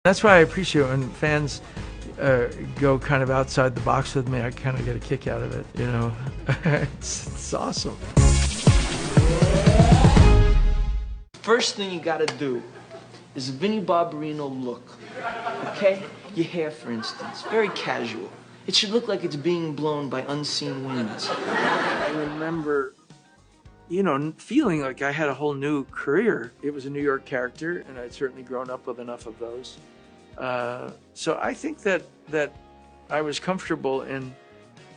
That's why I appreciate when fans go kind of outside the box with me. I kind of get a kick out of it, you know. It's awesome. First thing you gotta do is a Vinnie Barbarino look, okay? Your hair, for instance, very casual. It should look like it's being blown by unseen winds. I remember, you know, feeling like I had a whole new career. It was a New York character, and I'd certainly grown up with enough of those. So I think that I was comfortable in.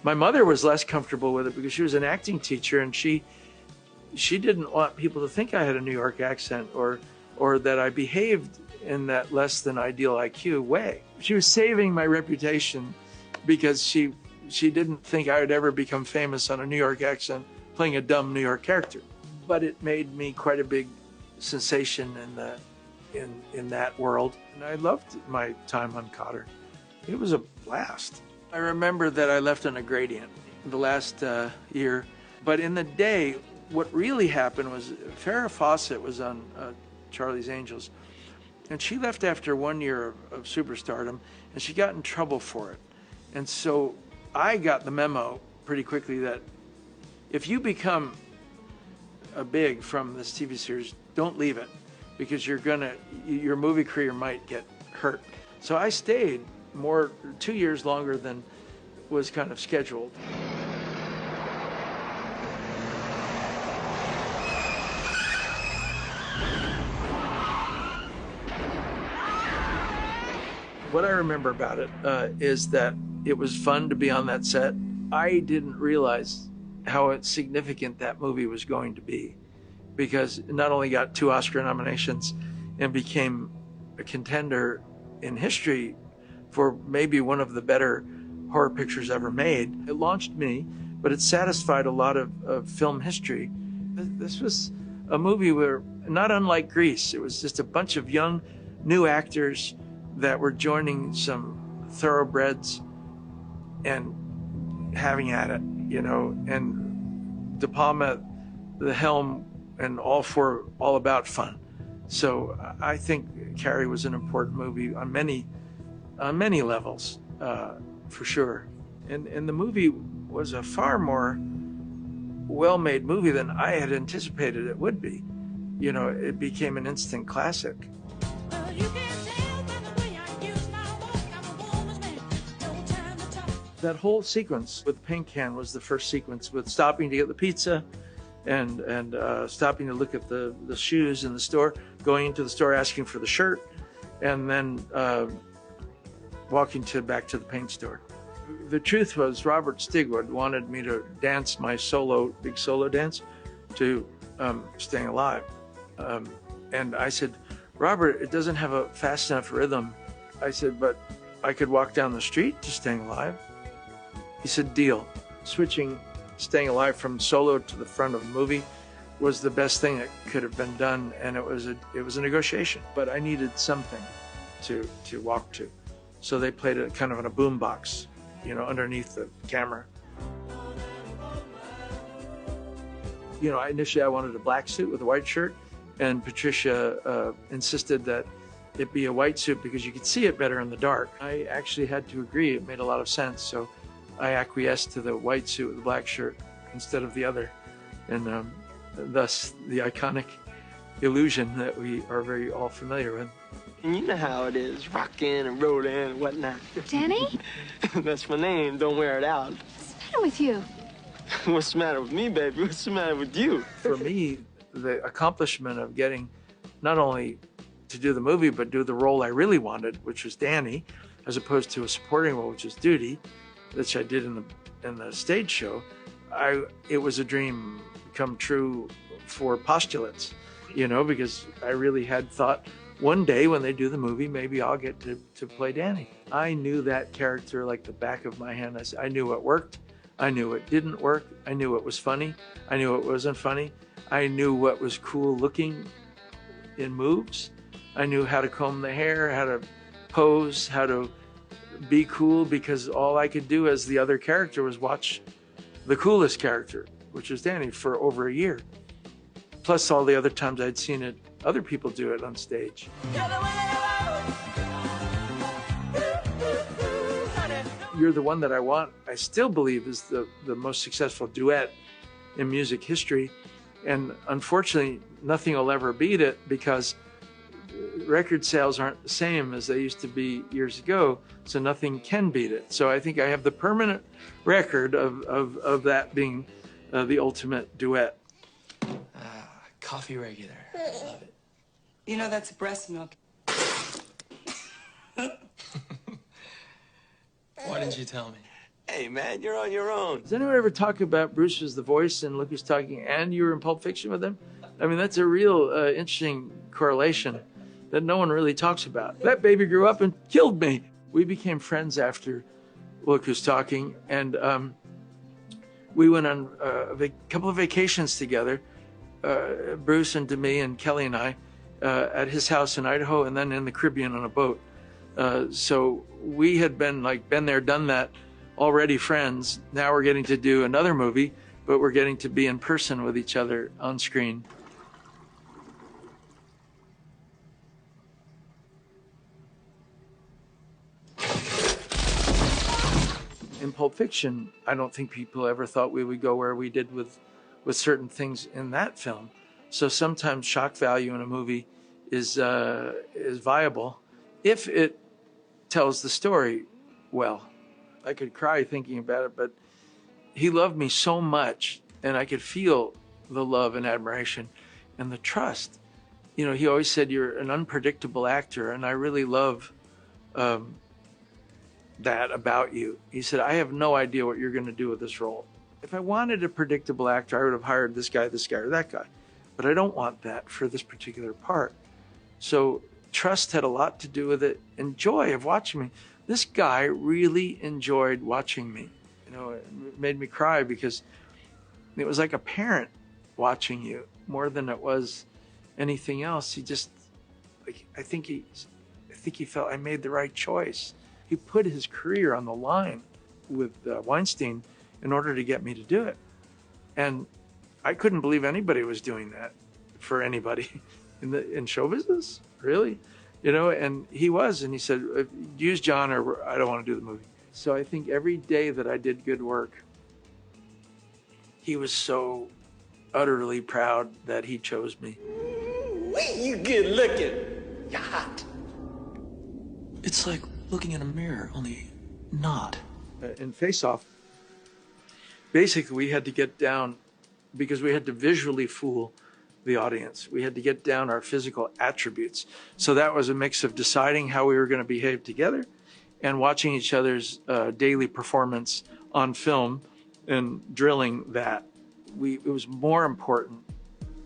My mother was less comfortable with it because she was an acting teacher, and she didn't want people to think I had a New York accent or that I behaved in that less than ideal IQ way. She was saving my reputation because she didn't think I would ever become famous on a New York accent playing a dumb New York character. But it made me quite a big sensation in that world. And I loved my time on Cotter. It was a blast. I remember that I left on a gradient the last year, but in the day, what really happened was Farrah Fawcett was on Charlie's Angels, and she left after 1 year of superstardom, and she got in trouble for it. And so I got the memo pretty quickly that if you become a big from this TV series, don't leave it, because your movie career might get hurt. So I stayed 2 years longer than was kind of scheduled. What I remember about it is that it was fun to be on that set. I didn't realize how significant that movie was going to be, because it not only got 2 Oscar nominations and became a contender in history for maybe one of the better horror pictures ever made. It launched me, but it satisfied a lot of film history. This was a movie where, not unlike Grease, it was just a bunch of young, new actors that were joining some thoroughbreds and having at it, you know, and De Palma, the helm, and all about fun. So I think Carrie was an important movie on many levels, for sure. And the movie was a far more well-made movie than I had anticipated it would be. You know, it became an instant classic. That whole sequence with the paint can was the first sequence, with stopping to get the pizza and stopping to look at the shoes in the store, going into the store asking for the shirt, and then walking back to the paint store. The truth was, Robert Stigwood wanted me to dance my big solo dance to Staying Alive. And I said, Robert, it doesn't have a fast enough rhythm. I said, but I could walk down the street to Staying Alive. He said, deal. Switching Staying Alive from solo to the front of the movie was the best thing that could have been done, and it was a negotiation. But I needed something to walk to. So they played it kind of on a boom box, you know, underneath the camera. You know, initially I wanted a black suit with a white shirt, and Patricia insisted that it be a white suit because you could see it better in the dark. I actually had to agree. It made a lot of sense. So I acquiesced to the white suit with the black shirt instead of the other. And thus the iconic illusion that we are very all familiar with. And you know how it is, rockin' and rollin' and whatnot. Danny? That's my name, don't wear it out. What's the matter with you? What's the matter with me, baby? What's the matter with you? For me, the accomplishment of getting not only to do the movie, but do the role I really wanted, which was Danny, as opposed to a supporting role, which is Duty, which I did in the stage show. It was a dream come true for postulates, you know, because I really had thought one day when they do the movie, maybe I'll get to play Danny. I knew that character like the back of my hand. I knew what worked. I knew what didn't work. I knew what was funny. I knew what wasn't funny. I knew what was cool looking in moves. I knew how to comb the hair, how to pose, how to be cool, because all I could do as the other character was watch the coolest character, which was Danny, for over a year. Plus all the other times I'd seen other people do it on stage. You're the One That I Want, I still believe is the most successful duet in music history. And unfortunately, nothing will ever beat it because record sales aren't the same as they used to be years ago, so nothing can beat it. So I think I have the permanent record of that being the ultimate duet. Coffee regular. Love it. You know, that's breast milk. Why didn't you tell me? Hey, man, you're on your own. Does anyone ever talk about Bruce was the voice and Look Who's Talking and you were in Pulp Fiction with him? I mean, that's a real interesting correlation that no one really talks about. That baby grew up and killed me. We became friends after Look Who's Talking, and we went on a couple of vacations together, Bruce and Demi and Kelly and I, at his house in Idaho and then in the Caribbean on a boat. So we had been there, done that, already friends. Now we're getting to do another movie, but we're getting to be in person with each other on screen. In Pulp Fiction, I don't think people ever thought we would go where we did with certain things in that film. So sometimes shock value in a movie is viable if it tells the story well. I could cry thinking about it, but he loved me so much, and I could feel the love and admiration and the trust. You know, he always said, you're an unpredictable actor, and I really love that about you. He said, I have no idea what you're going to do with this role. If I wanted a predictable actor, I would have hired this guy, or that guy. But I don't want that for this particular part. So trust had a lot to do with it, and joy of watching me. This guy really enjoyed watching me. You know, it made me cry because it was like a parent watching you more than it was anything else. He just, I think he felt I made the right choice. He put his career on the line with Weinstein in order to get me to do it. And I couldn't believe anybody was doing that for anybody in show business, really. You know, and he was, and he said, use John or I don't want to do the movie. So I think every day that I did good work, he was so utterly proud that he chose me. You good looking. You're hot. It's like looking in a mirror, only not. In Face Off, basically we had to get down, because we had to visually fool the audience. We had to get down our physical attributes. So that was a mix of deciding how we were going to behave together and watching each other's daily performance on film and drilling that. It was more important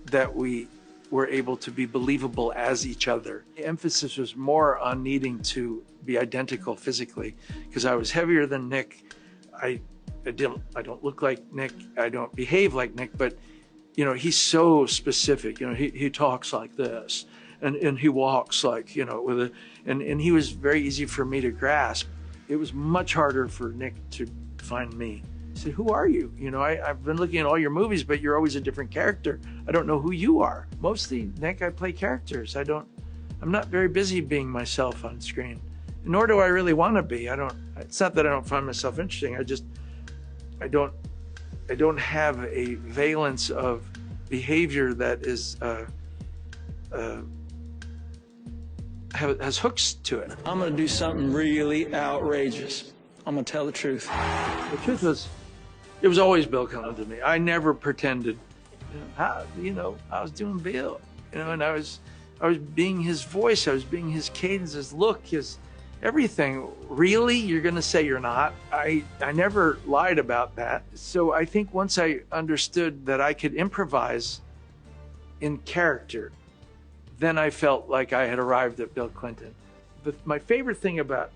that we were able to be believable as each other. The emphasis was more on needing to be identical physically, because I was heavier than Nick. I don't look like Nick. I don't behave like Nick, but you know, he's so specific. You know, he talks like this, and he walks like, you know, and he was very easy for me to grasp. It was much harder for Nick to find me. He said, who are you? You know, I've been looking at all your movies, but you're always a different character. I don't know who you are. Mostly, Nick, I play characters. I'm not very busy being myself on screen, nor do I really want to be. It's not that I don't find myself interesting. I don't have a valence of behavior that is has hooks to it. I'm gonna do something really outrageous. I'm gonna tell the truth. The truth was, it was always Bill coming to me. I never pretended. I was doing Bill, you know, and I was being his voice. I was being his cadence, his look, his everything. Really? You're going to say you're not? I never lied about that. So I think once I understood that I could improvise in character, then I felt like I had arrived at Bill Clinton. My favorite thing about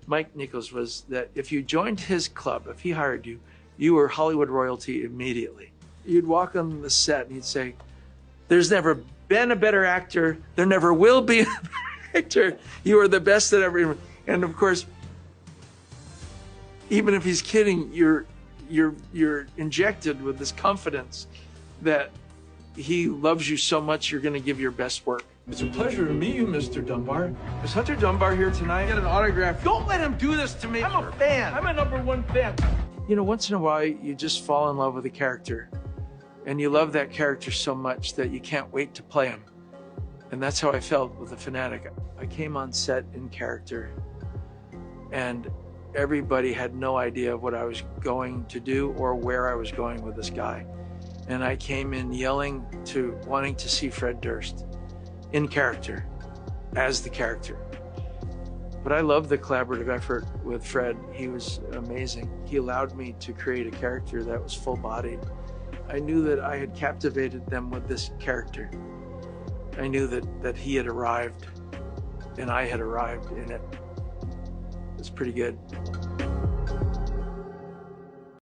Mike Nichols was that if you joined his club, if he hired you, you were Hollywood royalty immediately. You'd walk on the set and he'd say, there's never been a better actor. There never will be a better actor. You are the best that ever. And of course, even if he's kidding, you're injected with this confidence that he loves you so much, you're going to give your best work. It's a pleasure to meet you, Mr. Dunbar. Is Hunter Dunbar here tonight? Get an autograph. Don't let him do this to me. I'm a fan. I'm a #1 fan. You know, once in a while, you just fall in love with a character. And you love that character so much that you can't wait to play him. And that's how I felt with The Fanatic. I came on set in character, and everybody had no idea what I was going to do or where I was going with this guy. And I came in yelling to wanting to see Fred Durst in character, as the character. But I loved the collaborative effort with Fred. He was amazing. He allowed me to create a character that was full-bodied. I knew that I had captivated them with this character. I knew that he had arrived and I had arrived in it. It was pretty good.